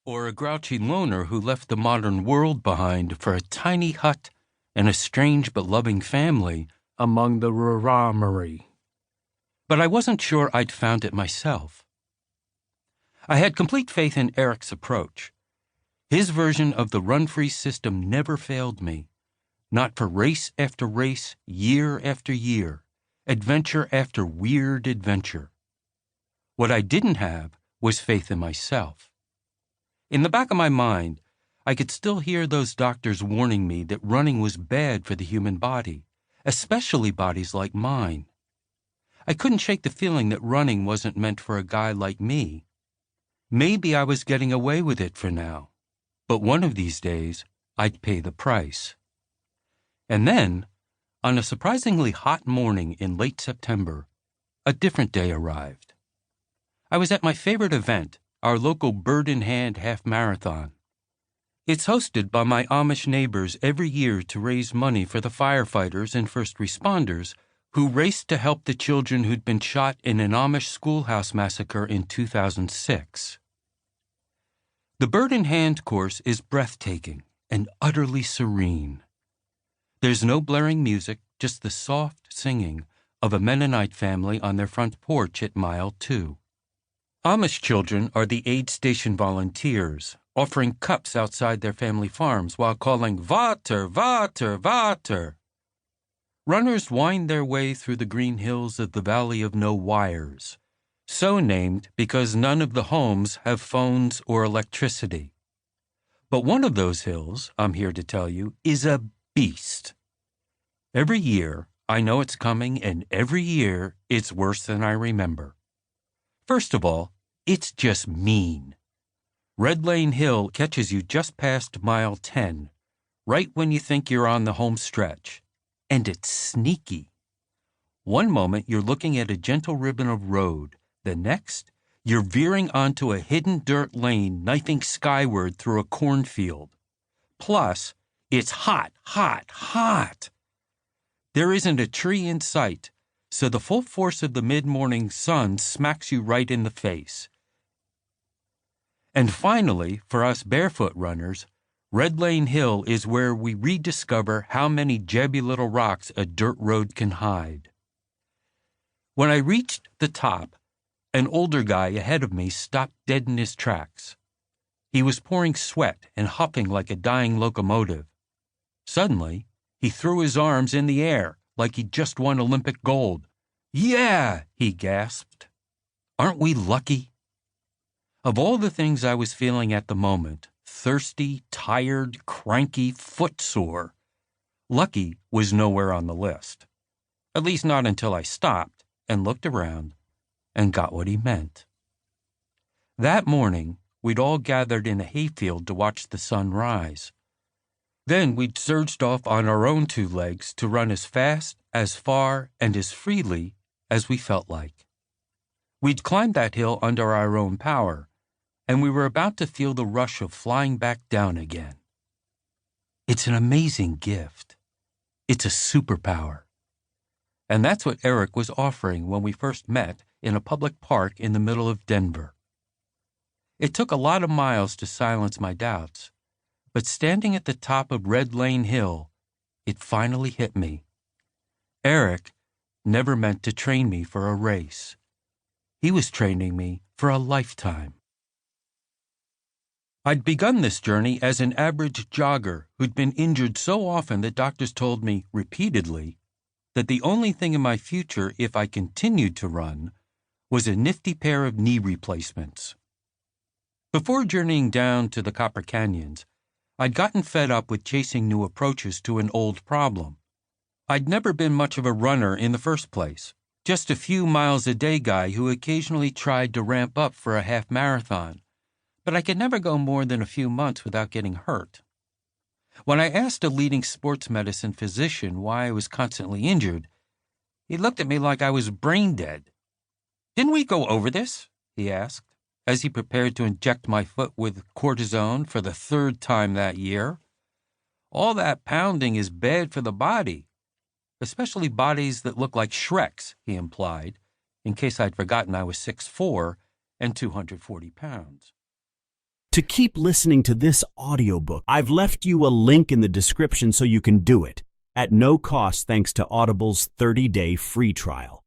or a grouchy loner who left the modern world behind for a tiny hut and a strange but loving family among the Raramari. But I wasn't sure I'd found it myself. I had complete faith in Eric's approach. His version of the run-free system never failed me, not for race after race, year after year, adventure after weird adventure. What I didn't have was faith in myself. In the back of my mind, I could still hear those doctors warning me that running was bad for the human body, especially bodies like mine. I couldn't shake the feeling that running wasn't meant for a guy like me. Maybe I was getting away with it for now, but one of these days, I'd pay the price. And then, on a surprisingly hot morning in late September, a different day arrived. I was at my favorite event, our local Bird in Hand half marathon. It's hosted by my Amish neighbors every year to raise money for the firefighters and first responders who raced to help the children who'd been shot in an Amish schoolhouse massacre in 2006. The Bird in Hand course is breathtaking and utterly serene. There's no blaring music, just the soft singing of a Mennonite family on their front porch at mile 2. Amish children are the aid station volunteers, offering cups outside their family farms while calling "Vater, Vater, Vater." Runners wind their way through the green hills of the Valley of No Wires, so named because none of the homes have phones or electricity. But one of those hills, I'm here to tell you, is a beast. Every year, I know it's coming, and every year, it's worse than I remember. First of all, it's just mean. Red Lane Hill catches you just past mile 10, right when you think you're on the home stretch. And it's sneaky. One moment you're looking at a gentle ribbon of road. The next, you're veering onto a hidden dirt lane knifing skyward through a cornfield. Plus, it's hot, hot, hot. There isn't a tree in sight, so the full force of the mid-morning sun smacks you right in the face. And finally, for us barefoot runners, Red Lane Hill is where we rediscover how many jabby little rocks a dirt road can hide. When I reached the top, an older guy ahead of me stopped dead in his tracks. He was pouring sweat and huffing like a dying locomotive. Suddenly, he threw his arms in the air like he'd just won Olympic gold. "Yeah!" he gasped. "Aren't we lucky?" Of all the things I was feeling at the moment, thirsty, tired, cranky, footsore, lucky was nowhere on the list. At least not until I stopped and looked around and got what he meant. That morning, we'd all gathered in a hayfield to watch the sun rise. Then we'd surged off on our own 2 legs to run as fast, as far, and as freely as we felt like. We'd climbed that hill under our own power, and we were about to feel the rush of flying back down again. It's an amazing gift. It's a superpower. And that's what Eric was offering when we first met in a public park in the middle of Denver. It took a lot of miles to silence my doubts, but standing at the top of Red Lane Hill, it finally hit me. Eric never meant to train me for a race. He was training me for a lifetime. I'd begun this journey as an average jogger who'd been injured so often that doctors told me repeatedly that the only thing in my future if I continued to run was a nifty pair of knee replacements. Before journeying down to the Copper Canyons, I'd gotten fed up with chasing new approaches to an old problem. I'd never been much of a runner in the first place, just a few miles a day guy who occasionally tried to ramp up for a half marathon, but I could never go more than a few months without getting hurt. When I asked a leading sports medicine physician why I was constantly injured, he looked at me like I was brain dead. "Didn't we go over this?" he asked, as he prepared to inject my foot with cortisone for the 3rd time that year. "All that pounding is bad for the body, especially bodies that look like Shreks," he implied, in case I'd forgotten I was 6'4" and 240 pounds. To keep listening to this audiobook, I've left you a link in the description so you can do it, at no cost thanks to Audible's 30-day free trial.